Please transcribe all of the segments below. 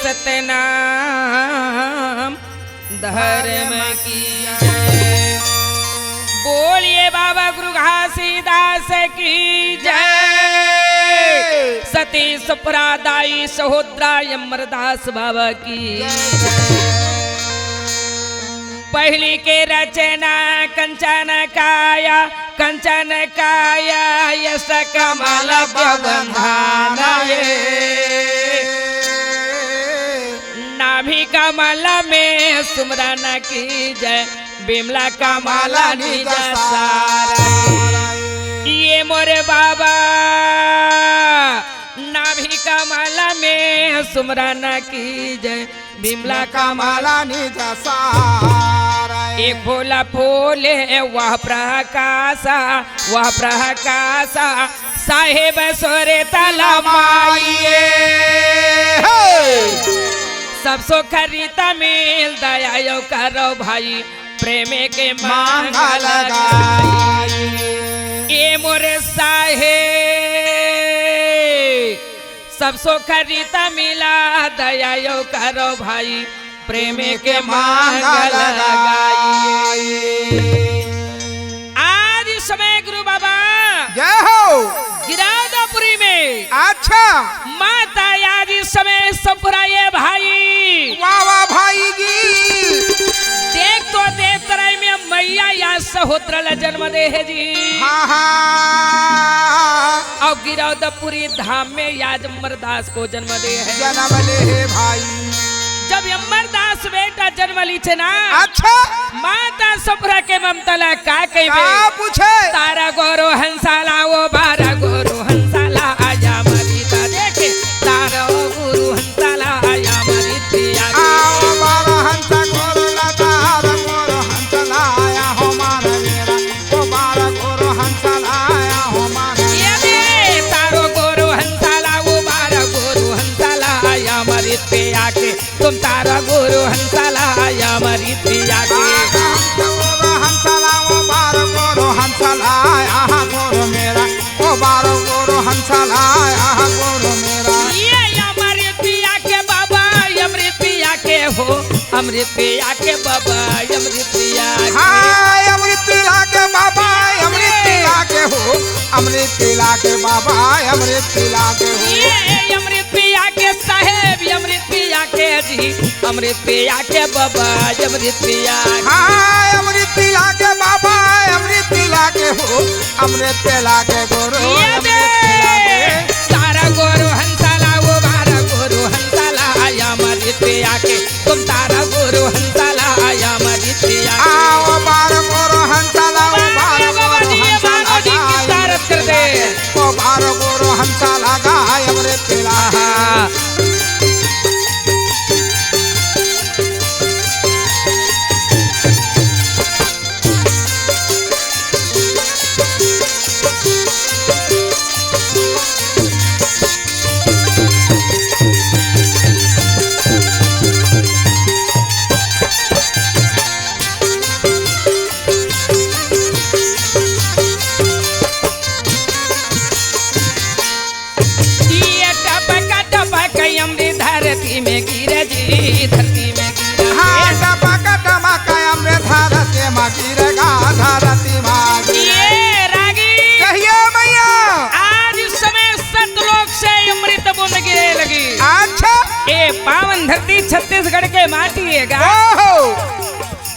सतनाम धर्म की जय। बोलिए बाबा गुरु घासीदास की जय। सती सुपरादाई सहोदरा अमरदास बाबा की पहली के रचना कंचन काया यश कमल बंधाना नाभि कमल में सुमरन की जय बिमला कमल निज सारा। ये मोरे बाबा नाभि कमल में सुमरन की जय बिमला कमल निज सारा। एक फूला फूले वह प्रकाशा साहेब सोरे तला माइए सब सो खरीता मिल दया यो करो भाई प्रेम के मांगल लगाई। ये मोरे साहेब सब सो खरीता मिला दया यो करो भाई प्रेम के मांगल लगाई। आज समय गुरु बाबा जय हो गिरादापुरी में अच्छा माता आज समय संपुराए भाई वाह वाह भाई जी देख तो देव तराई में मैया या सहोदरा जन्म दे है जी। हाँ हाँ और गिरौदपुरी धाम में याद अमरदास को जन्म दे है जन्म ले है भाई। जब अमरदास बेटा जन्म ली थे ना अच्छा माता सपुरा के ममतला का कही पूछे तारा गोरो हंसाला वो बारा गोरो हंसाला आजा मरीता देखे तारा गुरु हंसाला आया मरीतिया बारा हंसा गोरो तारा गोरो हंसला आया हो मारा मेरा ओ बारा गोरो हंसला आया हो मारा ये दे तारो गोरो हंसाला वो बारा गोरो हंसाला आया मरीतिया के तुम तारा गोरो हंसाला आया मरीतिया के गोरो हंसला वो बारा गोरो हंसला आया गोरो मेरा ओ बारा गोरो हंसला आया गोरो मेरा। ये अमृत पिया के बाबा अमृत पिया के हो अमृत पिया के बाबा अमृत पिया हाय अमृत पिला के बाबा अमृत पिला के हो अमृत पिला के बाबा अमृत पिला के हो। ये अमृत पिया के साहेब अमृत पिया के जी अमृत पिया के बाबा अमृत पिया हाय अमृत पिला के बाबा अमृत पिला के हो अमृत पिला के गोरो तारा गोरो हंसाला वो बारा गोरो हंसाला आया अमृत पिया के तुम तारा गोरो हंसाला आया अमृत पिया आओ बारा गोरो हंसाला वो बारा गोरो हंसाला कर दे ओ बारा गोरो हंसाला गाय अमृत पिला धरती में गिरे जी धरती में गिरे हाँ टपका टमका अमृत धरती में गिरेगा धरती में ये रागी कहिए मैया आज समय सतलोक से अमृत बूंद गिरे लगी। अच्छा ये पावन धरती छत्तीसगढ़ के माटी है गा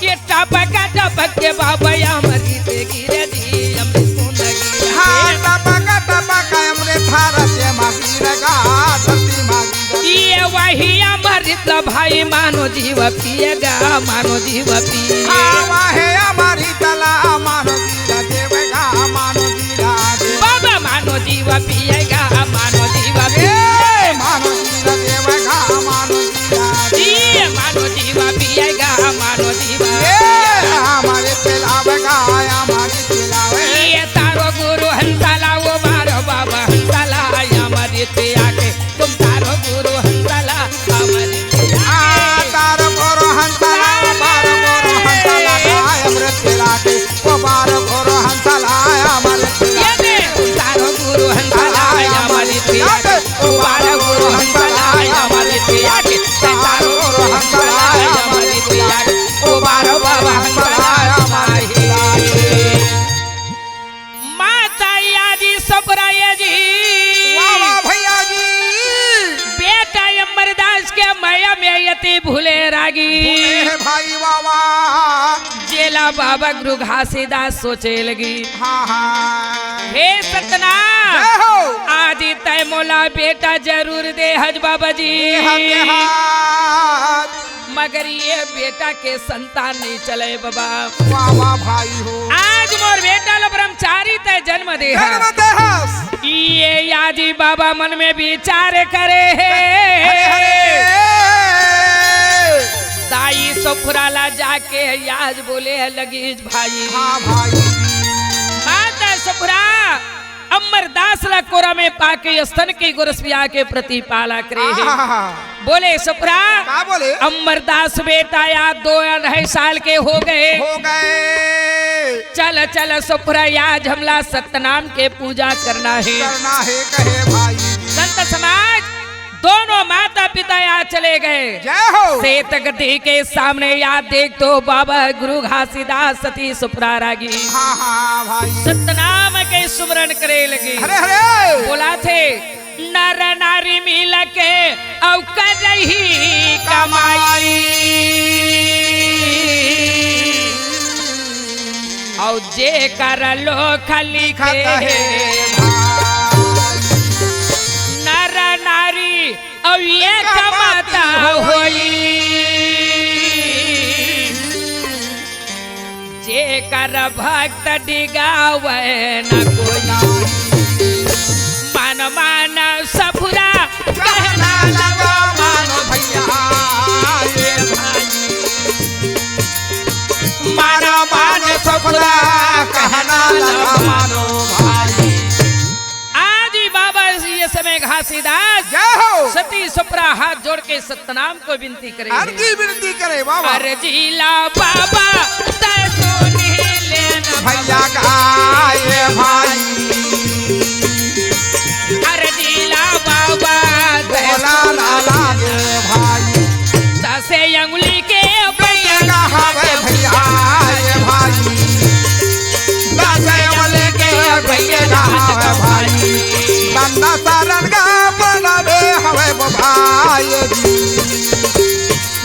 ये टपका टपक के बाबा अमृत गिरे जी अमृत बूंद गिरे हाँ टपका टमका अमृत धरती में गिरेगा धरती में ये वही अमृत भाई मानो जीव पिएगा मानो जीव पिएगा वाहे हमारी तला मानो जीवा देवेगा मानो जीवा बाबा मानो जीव पिएगा मानो जीव मानो जीवा देवेगा मानो जीवा ये मानो जीव पिएगा मानो जीव हमारे पिलावेगा हमारी पिलावे ये तारो गुरु हंसाला वो मारो बाबा हंसाला अमृत पिया के तुम तारो गुरु हंसाला अमृत तारो गोरो हंसला बारो गोरो हंसला अमृत पिलाके वो बारो गोरो हंसला अमृत तारो गुरु हंसाला यति भूले रागी हे भाई बाबा जेला बाबा गुरु घासीदास सोचे लगी हाँ हाँ हे सतनाम जय हो आज तय मोला बेटा जरूर दे हज बाबा जी हाथ मगर ये बेटा के संतान नहीं चले बाबा बाबा भाई हो आज मोर बेटा लो ब्रह्मचारी तय जन्म दे है। जन्म देहस ये याजी बाबा मन में विचार करे हरे है हरे दाई सफुराला जाके याज बोले है लगी भाई हाँ भाई माता सफुरा अमरदास ला कोरा में पाके स्तन की गुरसिया के प्रति पाला करे है। बोले सफुरा क्या बोले अमरदास बेटा या 2-2.5 साल के हो गए हो गए चल चल सफुरा याज हमला सतनाम के पूजा करना है करना है कहे भाई संत समाज दोनों माता पिता यहाँ चले गए जय हो सेत गड्ढे के सामने याद देख तो बाबा गुरु घासीदास सती सुपरा रागी हाँ हाँ भाई सतनाम के सुमरण करे लगे हरे हरे बोला थे नर नारी मिल के औ कर रही कमाई औ जे कर लो खाली खत है खे नर नारी और ये कमाता होई जे कर भक्त डिगावे न कोई मन मान सफुरा कहना लगा मानो भैया ये मानो मान सफला कहना लगा मानो भाई आज ही बाबा ये समय घासीदास जय हो सती सुपरा हाथ जोड़ के सतनाम को विनती करे अर्जी विनती करे बाबा अर्जीला बाबा तय सोनी लेना भैया का ये भाई अर्जीला बाबा तय बोला ना लागे भाई दसे अंगुली के भैया का हवे भैया ये भाई दासे वाले के भैया का हवे भाई बंदा सारन का बना बे हवे भाई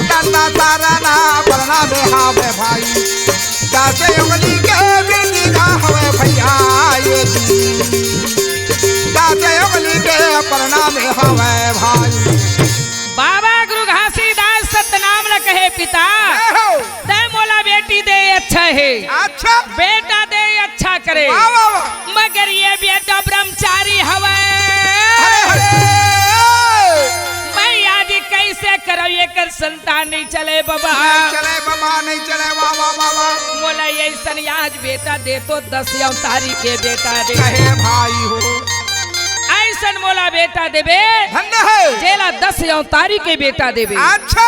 बंदा सारना बना बे हवे भाई दासे वाले के बिंदी का हवे भैया ये दासे वाले के बना बे हवे भाई बाबा गुरु घासीदास सतनाम न कहे पिता ते मोला बेटी दे अच्छा है अच्छा बेटा दे अच्छा करे वाह वाह वाह मगर ये बेटा ब्रह्मचारी हवे मैं आज कैसे करो ये कर संतान नहीं चले बाबा चले बाबा नहीं चले बाबा बाबा मोला ये सन आज बेटा दे तो 10 अवतारी के बेटा दे कहे भाई हो ऐसन मोला बेटा देबे धन्य है जेला 10 अवतारी के बेटा देबे अच्छा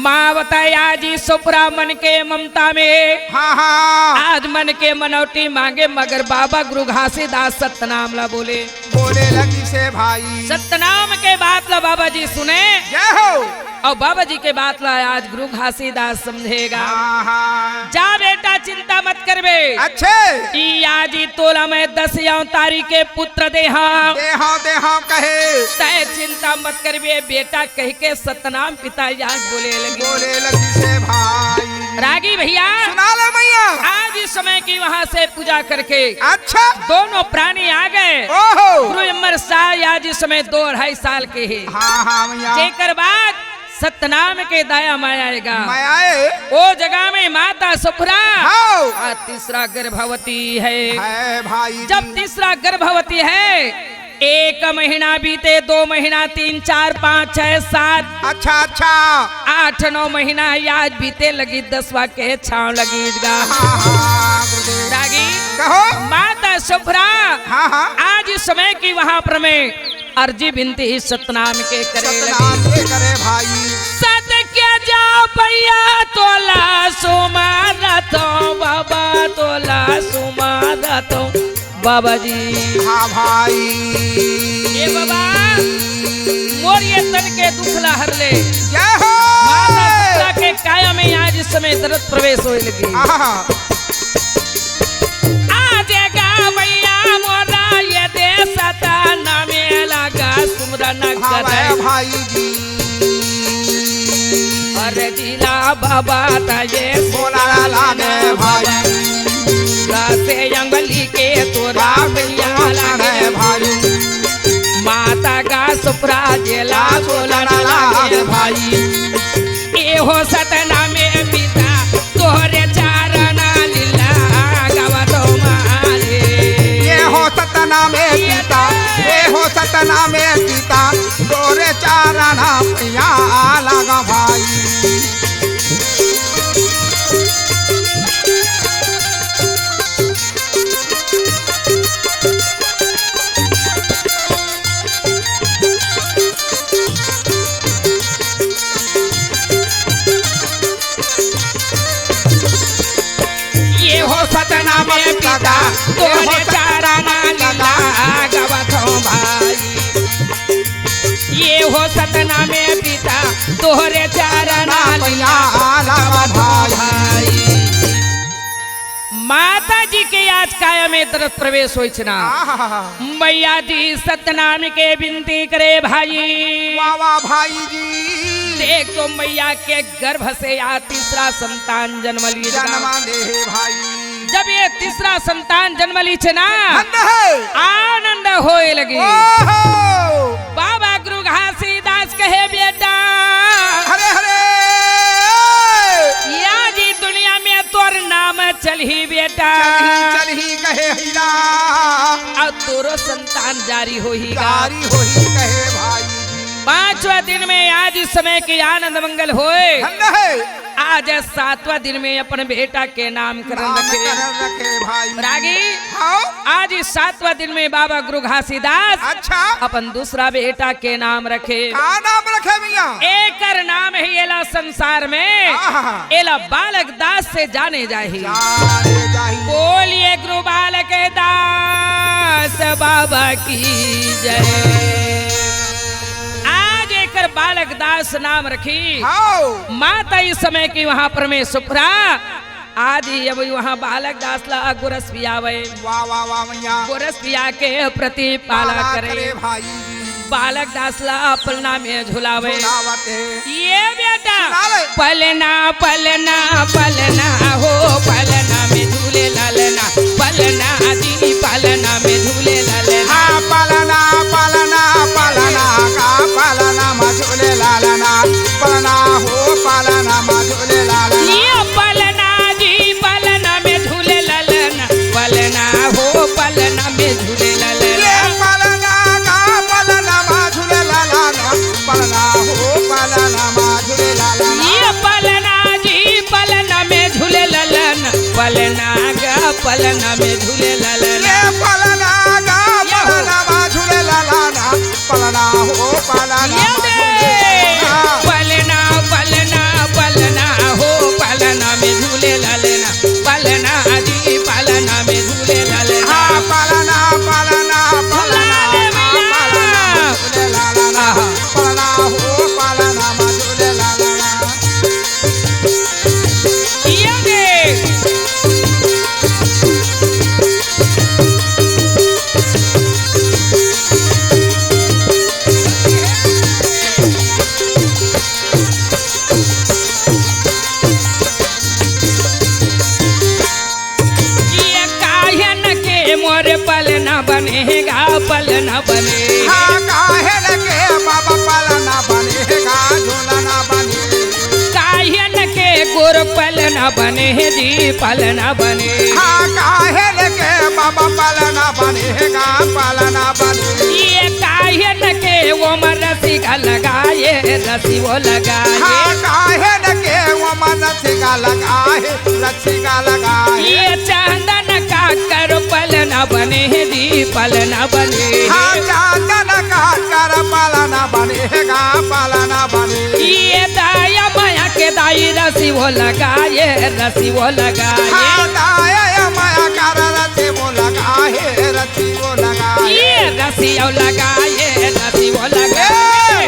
माँ बताया जी सुपरा मन के ममता में हाँ हाँ आज मन के मनौटी मांगे मगर बाबा गुरु घासीदास सतनाम ला बोले बोले लगी से भाई सतनाम के बात ला बाबा जी सुने जय हो और बाबा जी के बात ला आज गुरु घासीदास समझेगा हाँ हाँ जा बेटा चिंता मत करबे अच्छे आजी तोला में 10 अवतारी के पुत्र देहा देहा कहे तय चिंता मत करबे बेटा कह के सतनाम पिता आज बोले लगे बोले लगी से भाई रागी भैया सुना ले मैया आज इस समय की वहाँ से पूजा करके अच्छा दोनों प्राणी आ गए ओहो गुरु अमर साल आज इस समय 2-2.5 साल के है हाँ हाँ मैया जेकर बाद सतनाम के दाया माया आएगा मैं आए वो जगह में माता सुपरा हाँ और तीसरा गर्भवती है भाई जब तीसरा गर्भवती है 1 महीना बीते 2 महीना 3 4 5 6 7 अच्छा अच्छा 8 9 महीना आज बीते लगी 10वां के छाव लगी हाँ हाँ गुरुदेव रागी कहो माता सुपरा हाँ हाँ आज इस समय की वहाँ पर में अर्जी बिनती ही सतनाम के करे सतनाम लगी के करे भाई सत के जाओ भैया तोला सुमारा तो बाबा तोला सुमारा तो बाबा जी हाँ भाई ये बाबा मोर ये तन के दुख ला हर ले जय हो माता पिता के काया में आज इस समय दर्द प्रवेश होने लगी आहा आजेगा भैया मोरा ये देश नामे लगा सुमरन हाँ करे भाई जी जिला बाबा ताये सोना लागे भाई से अंगली के तोरा भैया लागे भाई माता का सुप्रा जेला सोना लागे भाई ए हो सतना में पिता तोहरे चारणा लीला गावतो मारे ये हो सतना में पिता ये हो सतना में पिता तोरे चारणा पिया लगा भाई ये हो सतना में पिता तोरे चारणा लीला गावतो भाई ये हो सतना में पिता तोहरे चारणा लीला लगा भाई भाई माता जी के आज काया में तरफ प्रवेश होई छना मैया जी सतनाम के विनती करे भाई वाह भाई जी देख तो मैया के गर्भ से या तीसरा संतान जन्म ली जन्मा दे भाई जब ये तीसरा संतान जन्म ली छना आनंद होए लगी ओहो बाबा गुरु घासीदास कहे बेटा हरे हरे या जी दुनिया में तोर नाम चलही बेटा चलही कहे हीरा और तोरो संतान जारी होहीगा गारी होही कहे भाई 5वां दिन में आज इस समय की आनंद मंगल होए है आज 7वां दिन में अपन बेटा के नामकरण रखे भाई रागी हाँ आज इस 7वां दिन में बाबा गुरु घासीदास अच्छा अपन दूसरा बेटा के नाम रखे का नाम रखे मियाँ एकर नाम है एला संसार में आहा। एला बालक दास से जाने जाही जाने जाही बोलिए गुरु बालक दास बाबा की जय आज एकर बालक दास नाम रखी हाँ माता इस समय की वहाँ पर में सुप्रा आज ही अब वहाँ बालक दास ला गुरस पियावे वाह वाह वाह मैया गुरस पिया के प्रति पाला करे भाई बालक दास ला अपना में झुलावे दावत है ये बेटा सुनावे। पलना पलना पलना हो पलना में झूले ललना पलना जी पलना में झूले ललना हाँ पालना पालना पालना का पालना मझुले लालना पालना हो पालना मझुले लालना ये पलना जी पलना में झूले ललना पलना हो पलना में झूले ललना ये पालना का पालना मझुले लालना पालना हो पालना मझुले लालना ये पलना जी पलना में झूले ललना पलना गा पलना में झूले ललना ये पालना का पालना मझुले लालना पालना हो पालना ये दे पलना पलना पलना हो पलना में झूले ललना पलना जी पलना में झूले ललना हाँ पालना पालना पालना पालना मझुले लालना पालना हो पालना मझुले लालना ये दे ये कायन के मोर पलना बनेगा पलना बने हाँ काहे लगे बाबा पालना बनेगा झूलना बने कायन के गुर पलना बने जी पलना बने हाँ काहे लगे बाबा पालना बनेगा पालना बने ये कायन के वो रसी का लगाए रसी वो लगाए हाँ काहे लगे वो मन सिगा लगाए रसिगा लगाए ये चंदन का कर पलना बने जी पलना बने हाँ चांदन का कर पालना बनेगा पालना बने ये दाया माया के दाई रसी वो लगाए रसी वो लगाए हाँ दाया माया कर रसी वो लगाए रसी वो लगाए ये रसी वो लगाए रसी वो लगाए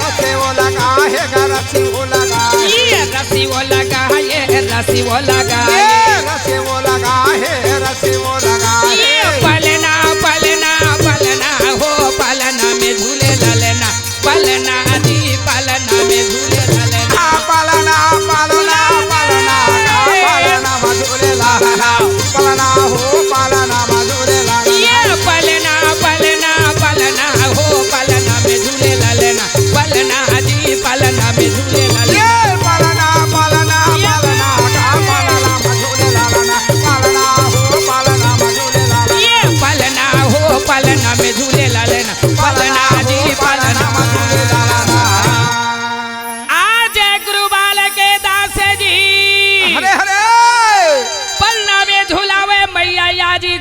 रसी वो लगाए रसी वो लगाए ये रसी वो लगाए रसी वो लगाए रसी वो लगाए रसी वो लगाए ये पलना पलना पलना हो पलना में झूले ललना पलना जी पलना में झूले ललना पालना पालना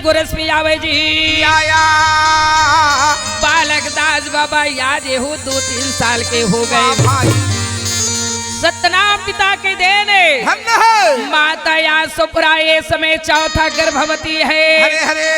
गोरस में आवे जी आया बालक दास बाबा याद हो 2-3 साल के हो गए भाई सतनाम पिता के देने धन्य है माता या सुपरा ये समय चौथा गर्भवती है हरे हरे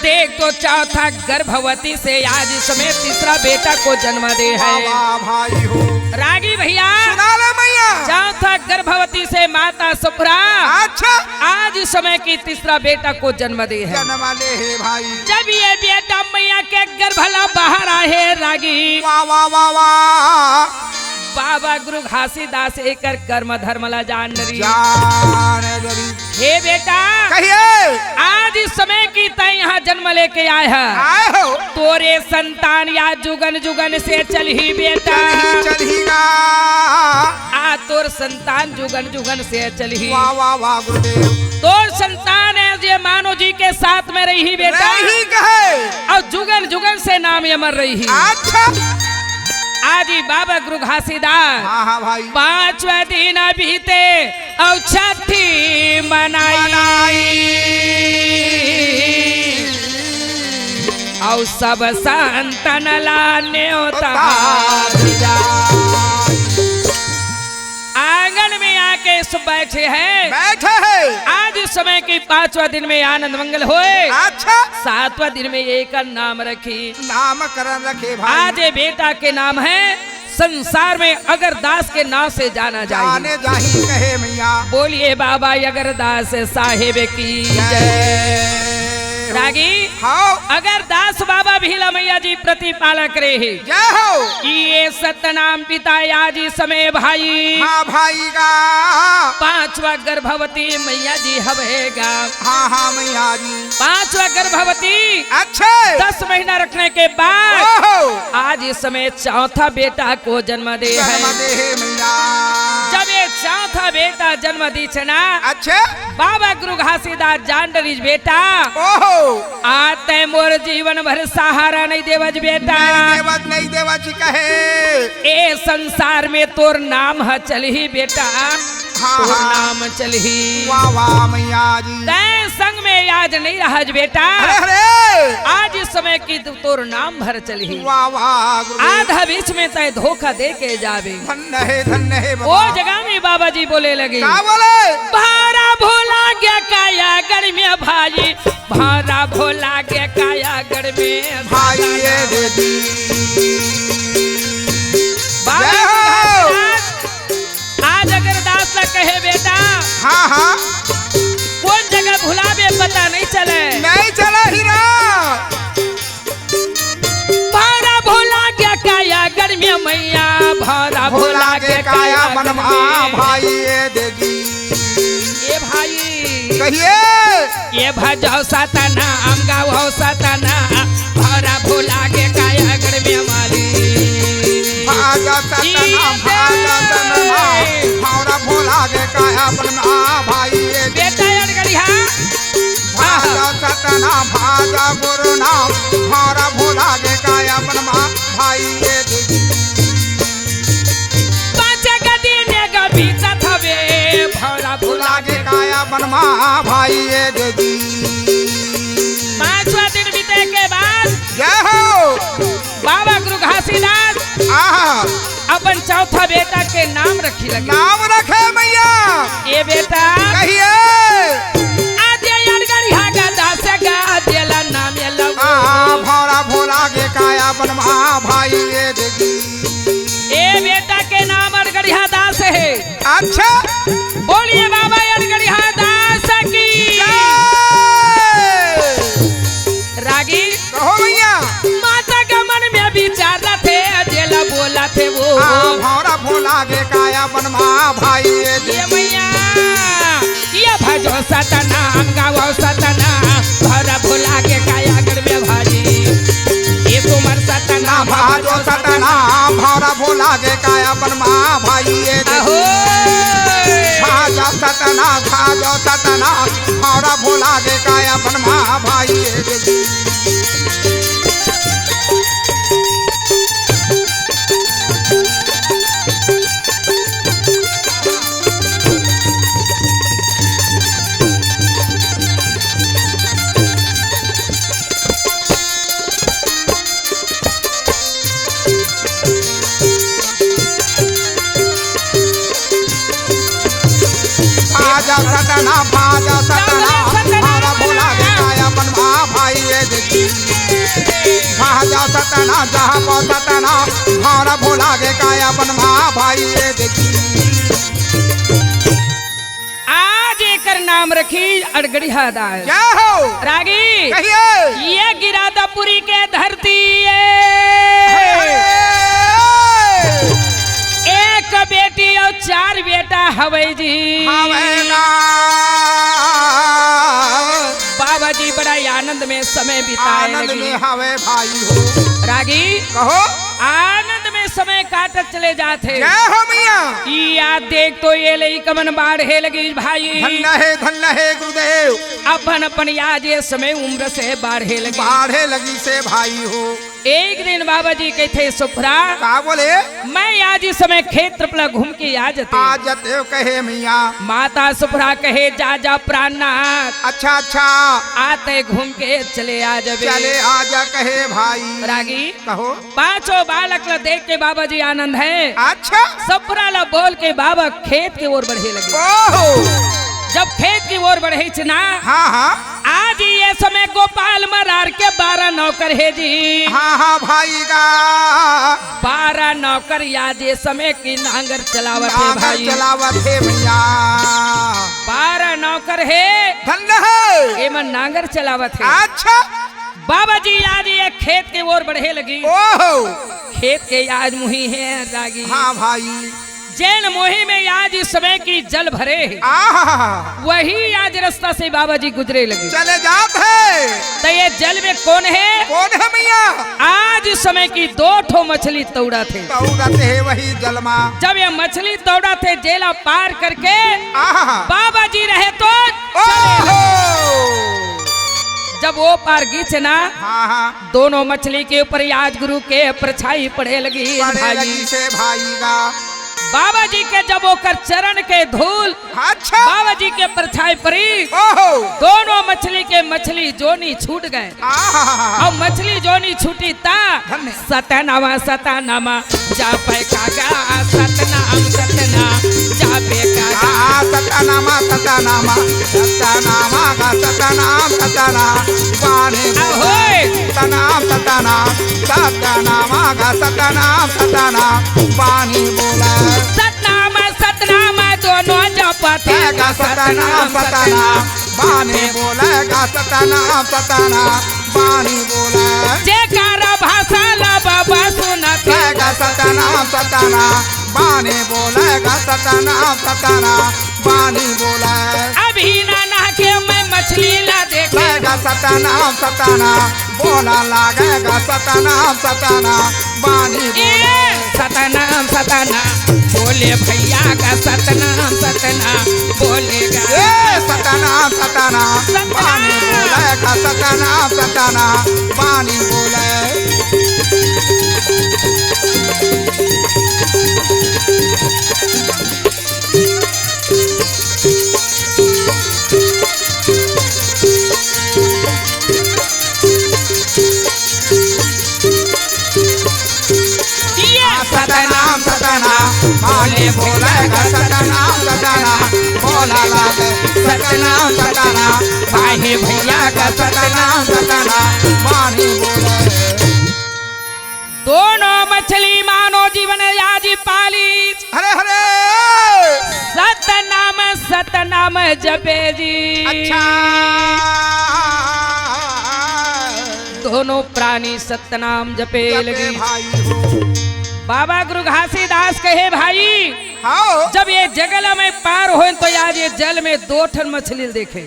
देख तो चौथा गर्भवती से आज इस समय तीसरा बेटा को जन्म दे है वाह भाई हो रागी भैया सुना ले मैया चौथा गर्भवती से माता सुपरा अच्छा आज इस समय की तीसरा बेटा को जन्म दे है जन्म ले है भाई जब ये बेटा मैया के गर्भला बाहर आए रागी वाह वाह वाह वाह बाबा गुरु घासीदास एकर कर्म धर्मला जान रही जान डरी हे बेटा कहिए आज इस समय की तय यहाँ जन्म लेके आए है आए हो तोरे संतान या जुगन जुगन से चल ही बेटा चलिएगा आ तोर संतान जुगन जुगन से चल ही वाह वाह वाह गुरुदेव तोर संतान है ये मानो जी के साथ में रही बेटा नहीं कहे और जुगन जुगन से नाम अमर रही अच्छा आदि बाबा गुरु घासीदास हाँ हाँ भाई 5वां दिन बीते और छठी मनाई और सब संतन लाने आंगन में आके सब बैठे हैं बैठे है आज इस समय की 5वां दिन में आनंद मंगल होए अच्छा 7वां दिन में एक नाम रखी नामकरण रखे भाई आज ये बेटा के नाम है संसार में अगर दास के नाम से जाना जाए जाने जाही कहे मैया बोलिए बाबा अगर दास साहेब की जय रागी हाँ अगर दास बाबा भीला मैया जी प्रतिपालक रहे जय हो ये सतनाम पिता आज समय भाई हाँ भाई का 5वां गर्भवती मैया जी हवेगा हाँ हाँ मैया जी 5वां गर्भवती अच्छे 10 महीना रखने के बाद ओहो आज इस समय चौथा बेटा को जन्म दे है जन्म दे है मैया जब ये चौथा बेटा जन्म दी छना अच्छे बाबा गुरु घासीदास जान डरीज बेटा ओहो आते मोर जीवन भर सहारा नहीं देवज बेटा नहीं देवज कहे ए संसार में तोर नाम है चल ही बेटा हाँ तोर हाँ नाम चल ही वाह वाह मैया जी तै संग में याद नहीं रहा बेटा अरे अरे आज इस समय की तोर नाम भर चल ही वाह वाह गुरुदेव आधा बीच में तय धोखा दे के जावे धन्य है वो बाबा जगह में बाबा जी बोले लगे क्या बोले भारा भोला गया काया गढ़ में भाई भारा भोला गया काया गढ़ में भाई ये दे दी बाबा जय हो। आज अगर दास ला कहे बेटा हाँ हाँ कौन जगह भुलावे पता नहीं चले नहीं चला हीरा भारा भोला गया काया गढ़ में मैया भारा भोला के काया बनवा भाई ये दे दी ये भाई कहिए ये भजो सतना हम गाओ सतना भारा भोला के काया गढ़ में माली भागा सतना भावरा भोला के काया बनवा भाई ये दे बेटा अड़गड़िया भागा सतना भागा गुरु नाम भावरा भोला के काया बनवा भाई ये दे दी बीता थवे भारा भोला भोला के काया बनवा भाई ये दे दी 5वां दिन बीते के बाद जय हो बाबा गुरु घासीदास आहा अपन चौथा बेटा के नाम रखी लगे नाम रखे मैया ये बेटा कहिए आज अड़गड़िया का दास गा देला नाम ये लव भावरा भोला के काया बनवा भाई ये दे दी ये बेटा के नाम अड़गड़िया दास है अच्छा बोलिए बाबा अड़गड़िया दास की रागी कहो भैया माता का मन में विचार थे जेला बोला थे वो भावरा भोला के काया बनवा भाई ये दे ये मैया ये भजो सतना हम गाओ सतना भारा भोला के काया गढ़ में भाजी ये तुमर सतना भाजो सतना भावरा भोला के काया बनवा भाई ये दे अहो भाजा सतना भाजो सतना भावरा भोला के काया बनवा भाई ये दे दी सतना जहाँ पौ सतना भावना भोला के काया अपन माँ भाई ये देखी आज एकर नाम रखी अड़गड़िया दास। क्या हो रागी कहिए ये गिरादापुरी के धरती एक बेटी और 4 बेटा हवै जी। बाबा जी बड़ा आनंद में समय बिताए आनंद लगी। में हवे भाई हो रागी कहो आनंद में समय काटत चले जाते। क्या हो मिया याद देख तो ये लई कमन बाढ़े लगी भाई। धन्य है गुरुदेव अपन अपन याद ये समय उम्र से बाढ़े लगी। बाढ़े लगी से भाई हो। एक दिन बाबा जी कहते सुफरा का बोले मैं आज इस समय खेत पर घूम के आ जाते। आ जाते हो कहे मिया माता सुफरा कहे जा जा प्राणनाथ अच्छा अच्छा आते घूम के चले आ जाबे। चले आजा कहे भाई रागी कहो 5 बालक ला देख के बाबा जी आनंद है। अच्छा सुफरा ला बोल के बाबा खेत की ओर बढ़े लगे। ओहो जब खेत की ओर बढ़े छ ना हाँ हाँ आज ये समय गोपाल मरार के 12 नौकर है जी। हाँ हाँ भाई का 12 नौकर याद ये समय की नांगर चलावत है नागर भाई। चलावत है भैया 12 नौकर है धन्य है एमन नांगर चलावत है। अच्छा बाबा जी आज ये खेत के ओर बढ़े लगी। ओहो खेत के आज मुही है रागी। हाँ भाई जैन मोही में आज इस समय की जल भरे है। आहा वही आज रास्ता से बाबा जी गुजरे लगे। चले जात है तो ये जल में कौन है? कौन है भैया आज इस समय की 2 ठो मछली तौड़ा थे। तौरत है वही जलमा जब ये मछली तौड़ा थे जेला पार करके आहा बाबा जी रहे तो ओहो जब वो पार गीच ना हाँ हाँ दोनों मछली के ऊपर आज गुरु के परछाई पड़े लगी पड़े भाई। लगी से भाई का बाबा जी के जब ओकर चरण के धूल अच्छा बाबा जी के परछाई पड़ी ओहो दोनों मछली के मछली जोनी छूट गए। आहा और मछली जोनी छूटी ता धन्य। सतनामा सतनामा जा पे कागा सतनाम सतना जा पे कागा सतनामा सतनामा सतनामा का सतनाम सतना पानी ahoy सतनाम सतना सतनामा का सतनाम सतना पानी बोला सतनामा सतनामा दोनों जपते का सतनाम सतना पानी बोला का सतनाम सतना पानी बोला जेकारा भाषा ला बाबा सुनते का सतनाम सतना पानी बोला का सतनाम सतना पानी बोला अभी ना के मैं मछली ला देखे का सतनाम सतना बोला लागेगा सतनाम सतना पानी बोला सतनाम सतना बोले भैया का सतनाम सतना बोलेगा सतनाम सतना पानी बोले का सतनाम सतना पानी बोले सतनाम सतना बोले बोलेगा सतनाम सतना बोला लागे सतनाम सतना भाई भैया का सतनाम सतना पानी बोले दोनों मछली मानो जीवन याजी पाली हरे हरे सतनाम सतनाम जपे जी। अच्छा दोनों प्राणी सतनाम जपे लगे भाई हो बाबा गुरु घासीदास कहे भाई हाँ जब ये जगल में पार हो तो आज ये जल में 2 ठन मछली देखे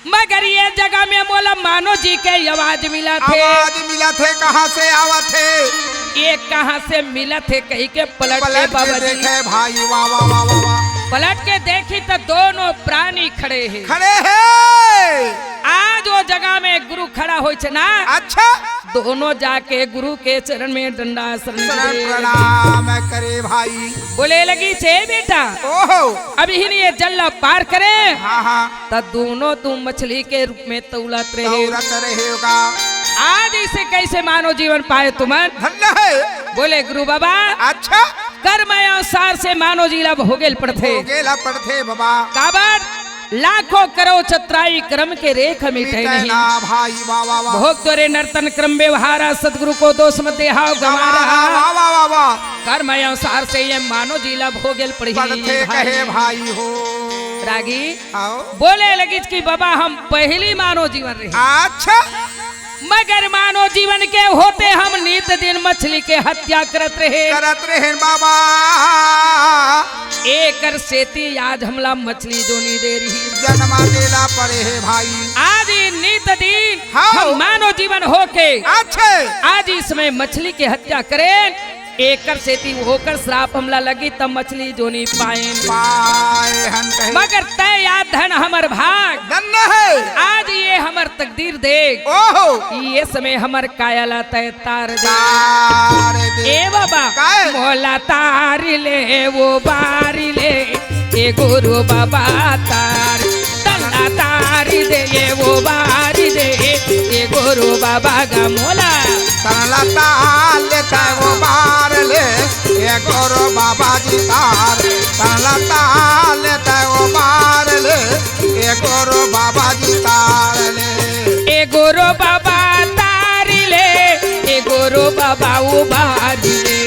मगर ये जगह में बोला मानो जी के आवाज मिला थे। आवाज मिला थे कहाँ से आवा थे ये कहाँ से मिला थे कहीं के पलट के बाबा जी देखे भाई वाह वाह वाह वाह वाह पलट के देखी तो दोनों प्राणी खड़े हैं। खड़े हैं आज वो जगह में गुरु खड़ा हो ना अच्छा दोनों जाके गुरु के चरण में दंडासन प्रणाम करे भाई बोले लगी छे बेटा ओहो अभी ही ये जल्ला पार करे हाँ हाँ तब दोनों तुम मछली के रूप में तौलत रहे रहेगा आज इसे कैसे मानव जीवन पाए तुम धन्य है बोले गुरु बाबा अच्छा कर्म अनुसार से मानव जीला भोगेल पड़थे गेला पड़थे बाबा काबर लाखों करो चतुराई क्रम के रेख मिटे नहीं। ना भाई वाह वाह वाह भोग तोरे नर्तन क्रम व्यवहारा सदगुरु को दोष मत देहाव गवारा। वाह वाह वाह वाह कर्म अनुसार से ये मानो जिला भोगेल पड़ी बढ़ते कहे भाई हो। रागी आओ बोले लगी कि बाबा हम पहली मानव जीवन रहे, अच्छा मगर मानव जीवन के होते हम नित दिन मछली के हत्या करत रहे बाबा। एकर सेती आज हमला मछली जो नहीं दे रही, जन्मा देला पड़े है भाई। आज ही नित दिन हाँ। हम मानव जीवन होके अच्छे आज इसमें मछली की हत्या करें, एकर सेती होकर श्राप हमला लगी तब मछली जो नहीं पाए हम कहे मगर तय याद धन हमर भाग धन्य है। आज ये हमर तकदीर देख ओहो ये समय हमर कायला तय तार दे तार दे ए बाबा काय? मोला तार ले वो बारी ले ए गुरु बाबा तार तल्ला तार दे ये वो बारी दे ए गुरु बाबा गा मोला तला ताल लेता वो बार ले ये गोरो बाबा जी तार। तला ताल लेता वो बार ले ये गोरो बाबा जी तार ले। ए गुरु बाबा तार ले ए गुरु बाबा उबारी ले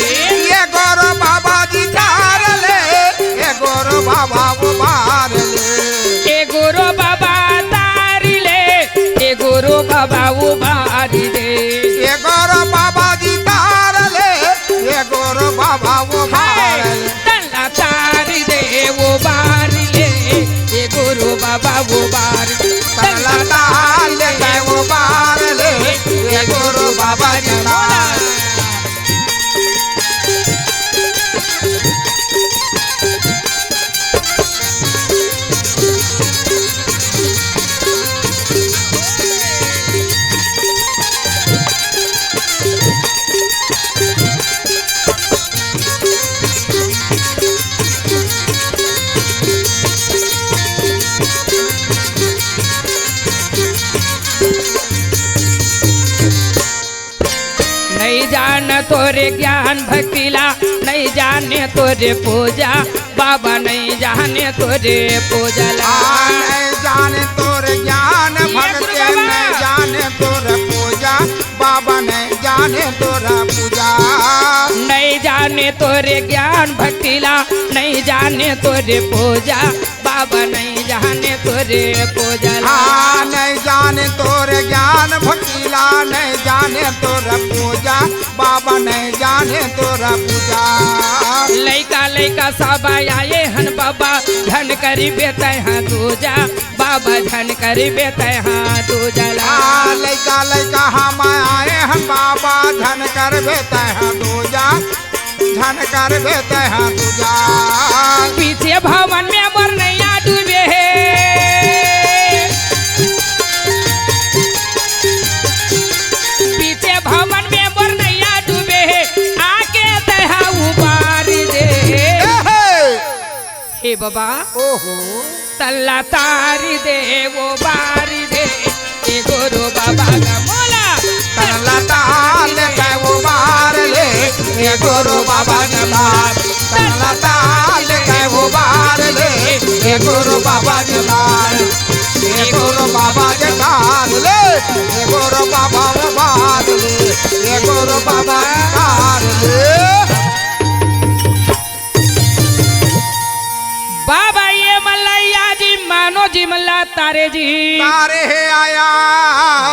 ये गोरो बाबा जी तार ले ये गोरो बाबा वो बार ले। ए गुरु बाबा तार ले ए गुरु बाबा उबारी ले ये गोरो बाबा जी तार ले ये गोरो बाबा वो बार ले। तल्ला तार दे वो बारी ले ए गुरु बाबा वो बार तला ताल लेता वो बार ले ये गोरो बाबा जी तार। नहीं जान तोरे ज्ञान भक्तिला नहीं जाने तोरे पूजा बाबा नहीं जाने तोरे पूजा ला नहीं जाने तोर ज्ञान भक्ति नहीं जाने तोर पूजा बाबा नहीं जाने तोरा पूजा। नहीं जाने तोरे ज्ञान भक्तिला नहीं जाने तोरे पूजा बाबा नहीं जाने तोरे पूजा ला हाँ नहीं जाने तोर ज्ञान भक्तिला नहीं जाने तोर पूजा बाबा नहीं जाने तोरा पूजा। लैका लैका सब आए हन बाबा धन करी बेते हाँ दूजा बाबा धन करी बेते हाँ दूजा ला हाँ लैका लैका हम आए हम बाबा धन कर बेते हैं दूजा धन कर बेते हैं दूजा। पीछे भवन में मर नैया डूबे पीछे भवन में मर नैया डूबे आके दहा उबार दे हे बाबा ओहो तल्ला तारी दे वो बारी दे ए गुरु बाबा का मोला तला ताल लेता वो बार ले ये गोरो बाबा जी तार। तला ताल लेता वो बार ले ये गोरो बाबा जी तार। ये गोरो बाबा जी तार ले ये गोरो बाबा वो बार ले ये गोरो बाबा जी तार ले। बाबा ये मल्लैया जी मानो जी मल्ला तारे जी तारे है आया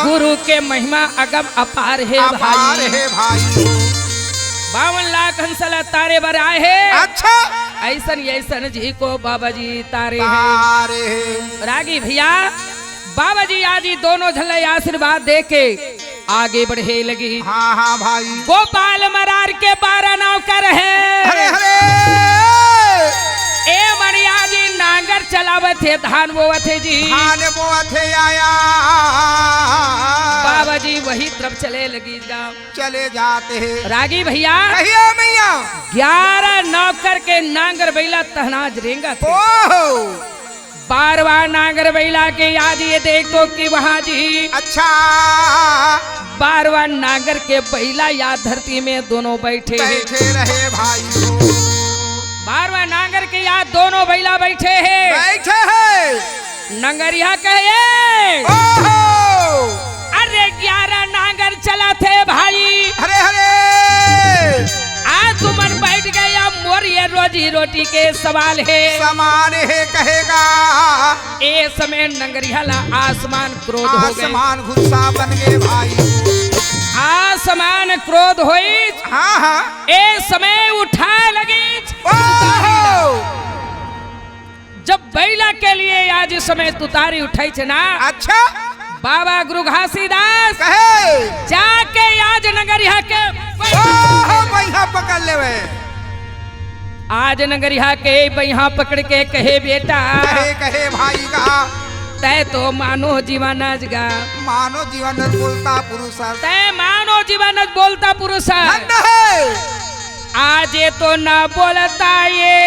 गुरु के महिमा अगम अपार है अपार भाई है भाई। 52 लाख हंसला तारे बर आए है अच्छा ऐसन ऐसन जी को बाबा जी तारे है तारे है रागी भैया बाबा जी आज ही दोनों झल्ले आशीर्वाद दे के आगे बढ़े लगी। हाँ हाँ भाई गोपाल मरार के 12 नौकर है हरे हरे ए मणिया जी नांगर चलावत थे धान बोवत थे जी धान बोवत है आया बाबा जी वही तरफ चले लगी गाँव चले जाते हैं। रागी भैया कहिए मैया 11 नौकर के नांगर बैला तहनाज रेंगा थे। ओहो 12वां नांगर बैला के आज ये देख तो कि वहाँ जी अच्छा 12वां नांगर के बैला या धरती में दोनों बैठे हैं। बैठे रहे भाई 12वां नांगर के याद दोनों बैला बैठे हैं। बैठे हैं नंगरिया कहे ओहो अरे 11 नांगर चला थे भाई, हरे हरे आज तुमन बैठ गया मोर ये रोजी रोटी के सवाल है। समान है कहेगा ए समय नंगरियाला आसमान क्रोध हो गए, आसमान गुस्सा बन गए भाई। आसमान क्रोध होई, हाँ हाँ ए समय उठा लगी। ओहो जब बैला के लिए आज इस समय तुतारी उठाई छे ना, अच्छा बाबा गुरु घासीदास कहे जाके आज नगरिया के ओहो बैहा पकड़ लेवे, आज नगरिया के बैहा पकड़ के कहे बेटा कहे भाई का तय तो मानो जीवनज गा, मानो जीवन बोलता पुरुष तय मानो जीवनज बोलता पुरुष धन्य है। आज ये तो ना बोलता ये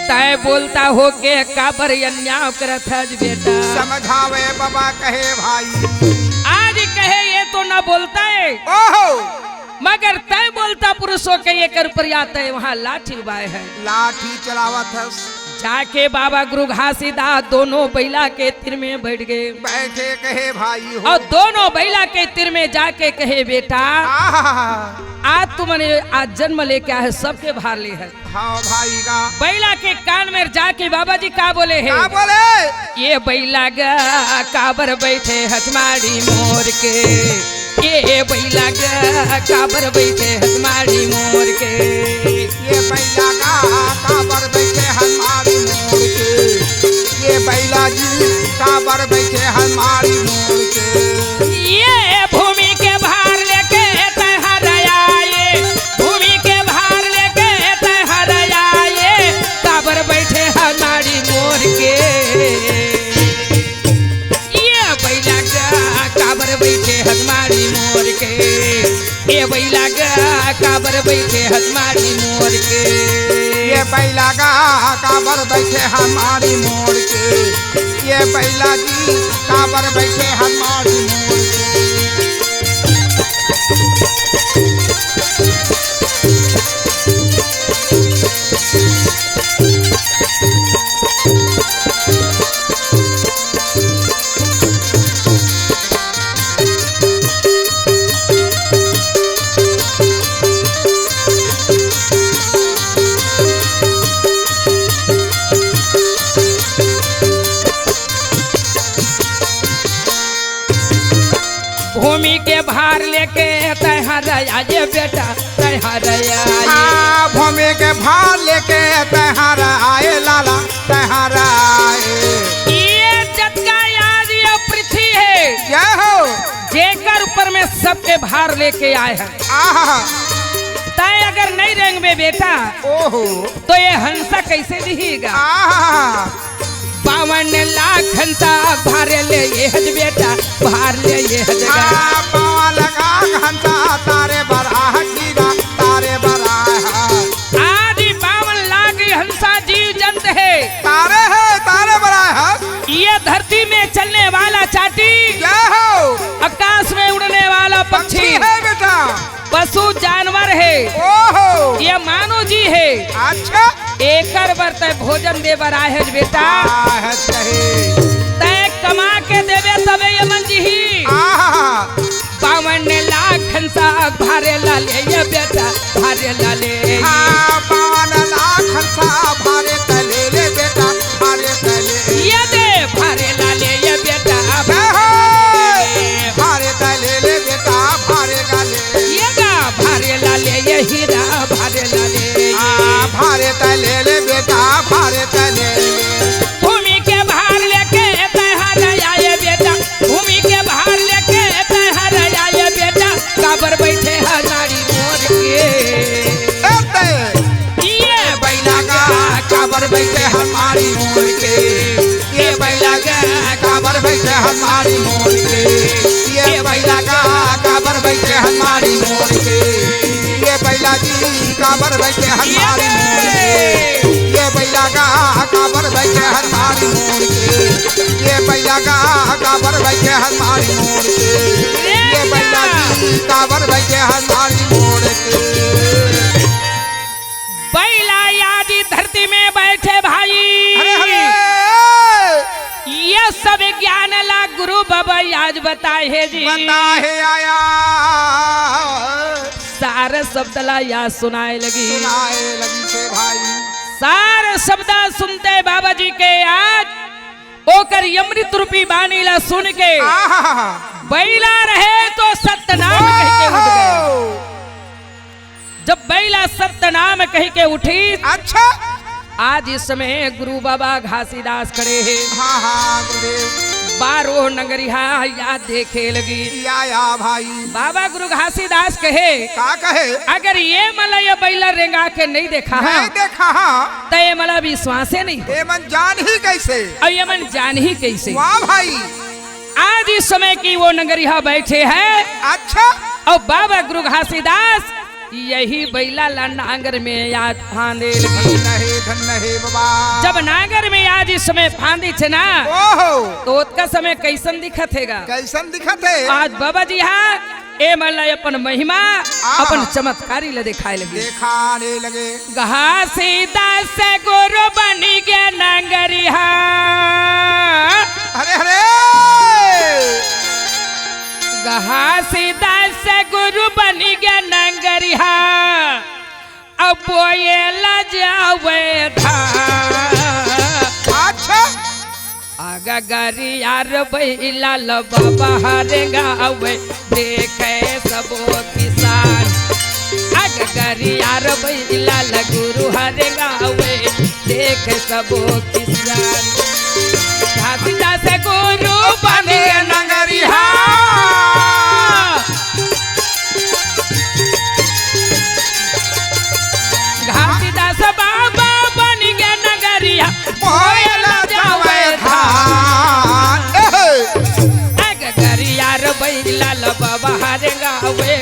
तय बोलता हो के काबर अन्याय करत है बेटा, समझावे बाबा कहे भाई आज कहे ये तो ना बोलता है ओहो मगर तय बोलता पुरुषों के ये कर पर आता है वहाँ लाठी बाय है, लाठी चलावत है। जाके बाबा गुरु घासीदास दोनों बैला के तिर में बैठ गए, बैठे कहे भाई हो और दोनों बैला के तिर में जाके कहे बेटा आज तुमने आज जन्म लेके आए सबके भार ले है। हाँ भाई का बैला के कान में जाके बाबा जी का बोले है, क्या बोले ये बैला गा काबर बैठे हथमाड़ी मोर के, ये बैला गा काबर बैठे हथमाड़ी मोर के, ये बैला का काबर बैठे हमारी मोर के, ये बैला जी काबर बैठे हमारी मोर के, ये भूमि के भार लेके तहर आए, भूमि के भार लेके तहर आए, काबर बैठे हमारी मोर के, ये बैला गा काबर बैठे हमारी मोर के, ये बैला गा काबर बैठे हमारी मोर के, ये बैला का काबर बैठे हमारी मोर के, ये बैला जी काबर बैठे हमारी मोर के। भूमि के भार लेके तहर आए बेटा तहर आए, भूमि के भार लेके तहार आए लाला तहार आए, ये जग का याद ये पृथ्वी है जय हो जेकर ऊपर में सबके भार लेके आए हैं। आहा तय अगर नहीं रहेंगे में बेटा ओहो तो ये हंसा कैसे दिखेगा, आहा 52 लाख हंसा भार ले ये हज बेटा भार ले ये हज पावा लगा घंटा तारे बराह कीरा तारे बराह आदि 52 लाख हंसा जीव जंत है, तारे बराह ये धरती में चलने वाला चाटी, जय हो आकाश में उड़ने वाला पक्षी है बेटा पशु जानवर है, ओहो ये मानव जी है, अच्छा एकर बर्त भोजन दे बराहे बेटा है कहे तय कमा के देवे तबे ये मंजी ही, आहा 52 लाख हंसा भारे ला ले ये बेटा भारे ला ले, 52 लाख हंसा भारे तले ले बेटा भारे तले ये दे भारे ला ले ये बेटा भारे तले ले बेटा भारे गाले ये गा भारे ला ले ये हीरा भारे ला ले, भारे तले ले बेटा भारे तले भूमि के भार लेके तहर आए बेटा, भूमि के भार लेके तहर आए बेटा, काबर बैठे हजारी मोर के, ये बैला गा काबर बैठे हमारी मोर के, ये बैला का काबर बैठे हमारी मोर के, ये बैला का काबर बैठे हमारी मोर के, ये बैला जी काबर बैठे हमारी मोर के, ये बैला का काबर बैठे हमारी मोर के, ये बैला का काबर बैठे हमारी मोर के, ये बैला जी काबर बैठे हमारी मोर के। बैला लई आज बताए है जी बताए आया सारे शब्द ला याद सुनाए लगी से भाई सारे शब्द सुनते बाबा जी के आज ओकर अमृत रूपी बानी ला सुन के बैला रहे तो सत्यनाम कह के उठ गए। जब बैला सत्यनाम कह के उठी अच्छा आज इस समय गुरु बाबा घासीदास खड़े हैं। हाँ हाँ गुरुदेव बारो नगरिया याद देखे लगी या भाई बाबा गुरु घासीदास कहे का कहे अगर ये मला ये बैला रेंगा के नहीं देखा है नहीं देखा हाँ तो ये मला विश्वास नहीं ये मन जान ही कैसे और ये मन जान ही कैसे। वाह भाई आज इस समय की वो नगरिया बैठे हैं अच्छा और बाबा गुरु घासीदास यही बैला ला नांगर में याद फांदे लगी धन है बाबा जब नांगर में आज इस समय फांदी छे ना ओहो तो उसका समय कैसन दिखत हैगा कैसन दिखत है आज बाबा जी हाँ ए मला अपन महिमा अपन चमत्कारी ले दिखाए लगे दिखाने लगे घासीदास गुरु बनी गया नांगरिया अरे अरे घासीदास गुरु बनी गया नांगरिया अब बोएला जावे था अच्छा आगा गारी यार बैला लो बाबा हरे गावे देखे सबो किसान आगा गारी यार बैला लो गुरु हरे गावे देखे सबो किसान घासीदास गुरु बनी गया नांगरिया घासीदास बाबा बनी गया नगरिया बोएला जावे था गरिया रे बैला लो बाबा हरे गावे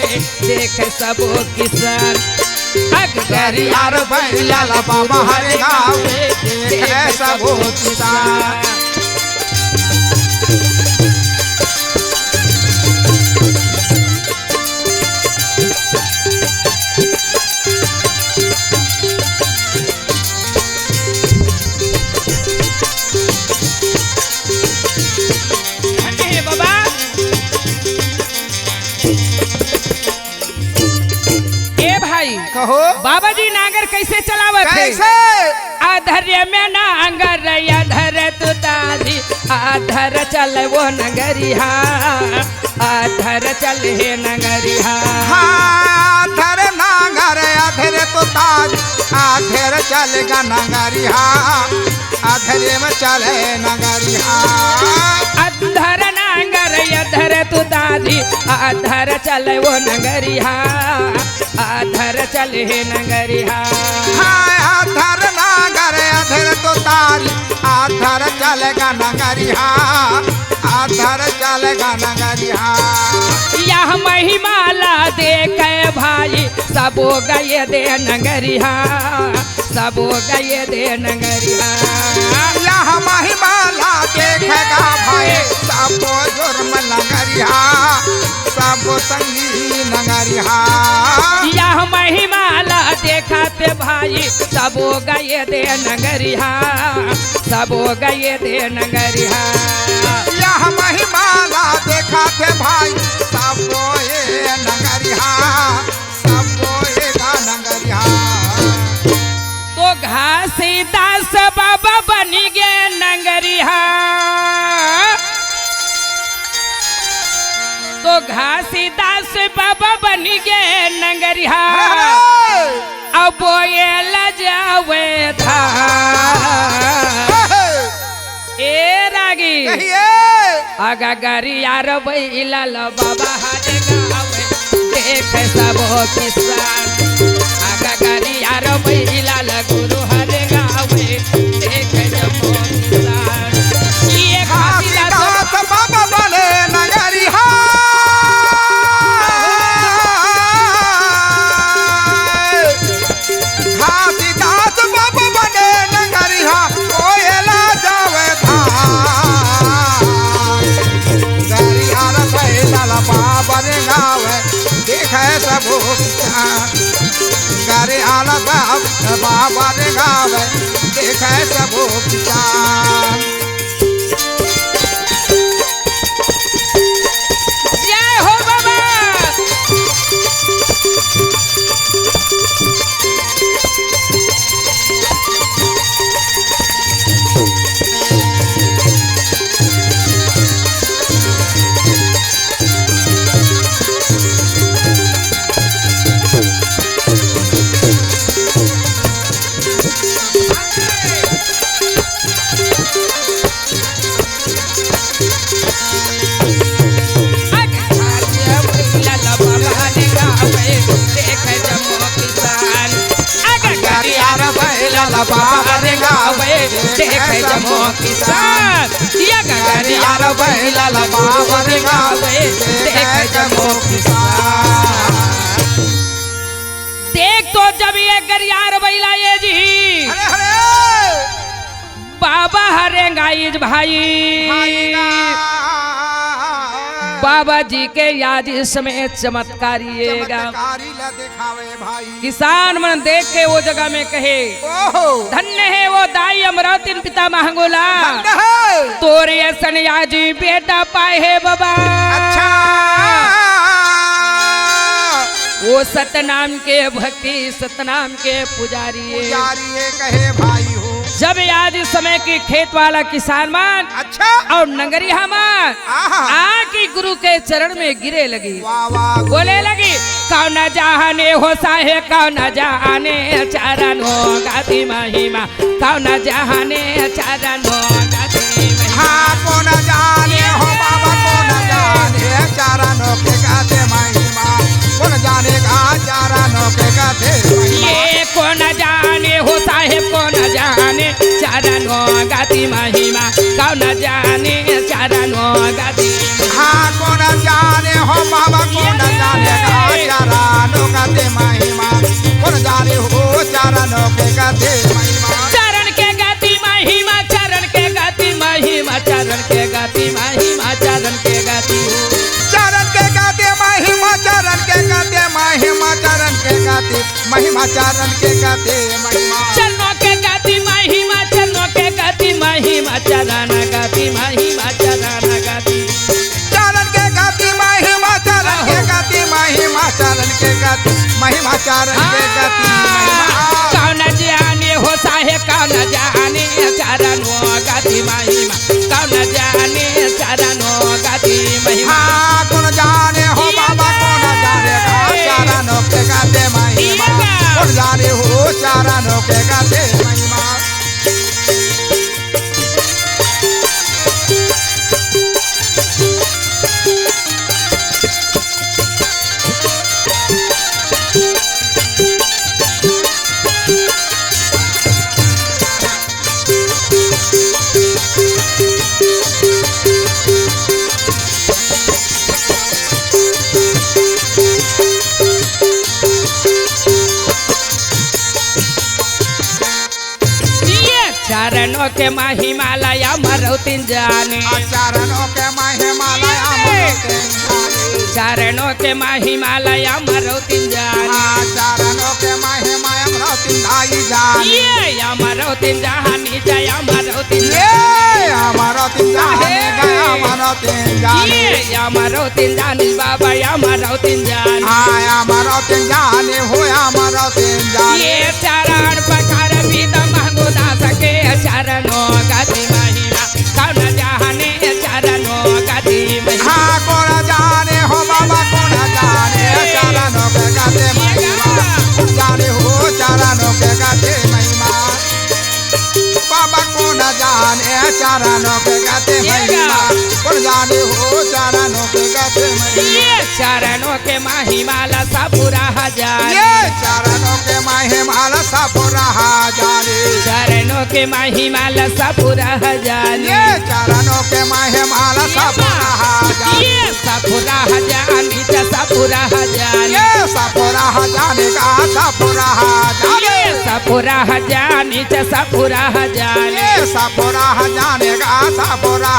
देख सबो किसान गरिया रे बैला लो बाबा हरे गावे देख सबो किसान कहो बाबा जी नांगर कैसे चलावत है कैसे आधर्य में नांगर अधर तुतारी आधर चल वो नगरिया आधर चल हे नगरिया आधर नांगर अधर तुतारी आधर चलेगा नगरिया आधर में चले नगरिया अधर नांगर अधर तुतारी आधर चल वो नगरिया आधर चल हे नगरिया आधर नागर अधर तो तारी आधर चलेगा नगरिया आधर चलेगा नगरिया यह महिमाला देखे भाई सबो गए दे नगरिया सबो गए दे नगरिया यह महिमाला देखेगा भाई सबो जुर्म नगरिया सबो संगी नगरिया यह महिमाला देखाते भाई सबो गए दे नगरिया सबो गए दे नगरिया यह महिमाला देखाते भाई सबो ये नगरिया सबो ये नगरिया तो घासीदास बाबा बनी गए नगरिया तो घासीदास बाबा बनी गए नगरिया अब बोएला जावे था ए रागी आगा गरिया रे बैला लो बाबा हरे गावे देख सबो किसान आगा गरिया रे बैला लो गुरु हरे गावे देख सबो किसान ये घासीदास बाबा बने नगरिया घासीदास बाबा बने नगरिया कोयला जावे था गरिया रे बैला बाबा रे गावे देखे सबो गरिया रे बाबा रे गावे देखे सबो किसान बाबा रे गावे देख जमो किसान या गगरियार बैला बाबा रे गावे देख जमो किसान। देख तो जब ये गरियार बैला ये जी अरे अरे बाबा हरेंगा इज भाई बाबा जी के याद इसमें चमत्कारिएगा। दिखावे भाई किसान मन देख के वो जगह में कहे ओहो धन्य है वो दाई अमरावती पिता महंगोला धन्य है। तोरे ऐसन याजी बेटा पाए है बाबा। अच्छा वो सतनाम के भक्ति सतनाम के पुजारी पुजारी कहे भाई हो। जब आज समय की खेत वाला किसान मान अच्छा और नगरिया मान आहा आके गुरु के चरण में गिरे लगी वाह वाह बोले लगी कौन जाने हो साहे कौन जाने चरण हो गाती महिमा कौन जाने चरण हो गाती महिमा। हाँ कौन जाने हो बाबा कौन जाने चरणों के गाते महिमा कौन जाने का चरणों के गाते ये कौन जाने हो साहेब कौन जाने चरण हो गाती महिमा कौन जाने चरण हो गाती। हाँ कौन जाने हो बाबा कौन जाने का चरणों गाते महिमा कौन जाने हो चरणों के गाते महिमा। चरण के गाती महिमा चरण के गाती महिमा चरण के गाती महिमा चरण के गाती चरण के गाते महिमा चरण के गाते महिमा चरण के गाते महिमा चरण के गाते महिमा चरणों के गाती महिमा चरणों के गाती महिमा चरण गाती महिमा चरण गाती चरण के गाती महिमा चरण के गाती महिमा चरण के गाती महिमा चरण के गाती महिमा। कौन जाने हो साहे कौन जाने चरण हो गाती महिमा कौन जाने चरण हो गाती महिमा। हाँ कौन जाने हो बाबा कौन जाने चरणों के गाते महिमा कौन जाने हो चरणों के गाते महिमा। चरणों के महिमालय मरौतीन जाने चरणों के महिमालय मरौतीन जाने चरणों के महिमालय मरौतीन जाने चरणों के महिमालय मरौतीन जाने ये अमरौतीन जानी जय अमरौतीन ये अमरौतीन जाने गए अमरौतीन जाने ये अमरौतीन जानी बाबा अमरौतीन जाने अमरौतीन जाने हो अमरौतीन जाने ये चरण पखार भी महंगो दास के चरणों गाती महिमा कौन जाने चरणों गाती महिमा। कौन जाने हो बाबा कौन जाने चरणों के गाते महिमा कौन जाने हो चरणों के गाते महिमा बाबा कौन जाने चरणों के गाते महिमा कौन जाने हो चरणों के गाते महिमा। ये चरणों के महिमाला सा पूरा हजार ये चरणों के महिमाला सा पूरा जाने चरणों के महिमाला सा पूरा हजार ये चरणों के महिमाला सा पूरा जाने ये सा पूरा हजार नीचा सा पूरा हजार ये सा पूरा जाने का सा पूरा जाने ये सा पूरा हजार नीचा सा पूरा हजार ये सा पूरा जाने का सा पूरा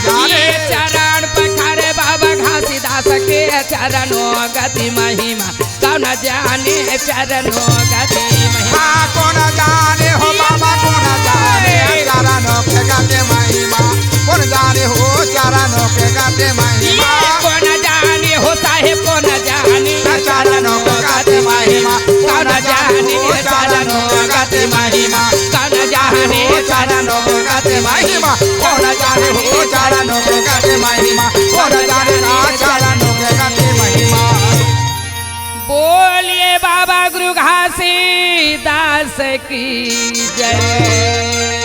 जाने ये चरण पखारे बाबा घासी दास के चरणों गति महिमा कौन जाने चरणों गति महिमा। कौन जाने हो बाबा कौन जाने चरणों के गाते महिमा कौन जाने हो चरणों के गाते महिमा कौन जाने हो साहेब कौन जाने चरणों के गाते महिमा कौन जाने चरणों गति महिमा कौन जाने चरणों के गाते महिमा कौन जाने हो चरणों के गाते महिमा कौन जाने चरणों के गाते महिमा। बोलिए बाबा गुरु घासी दास की जय।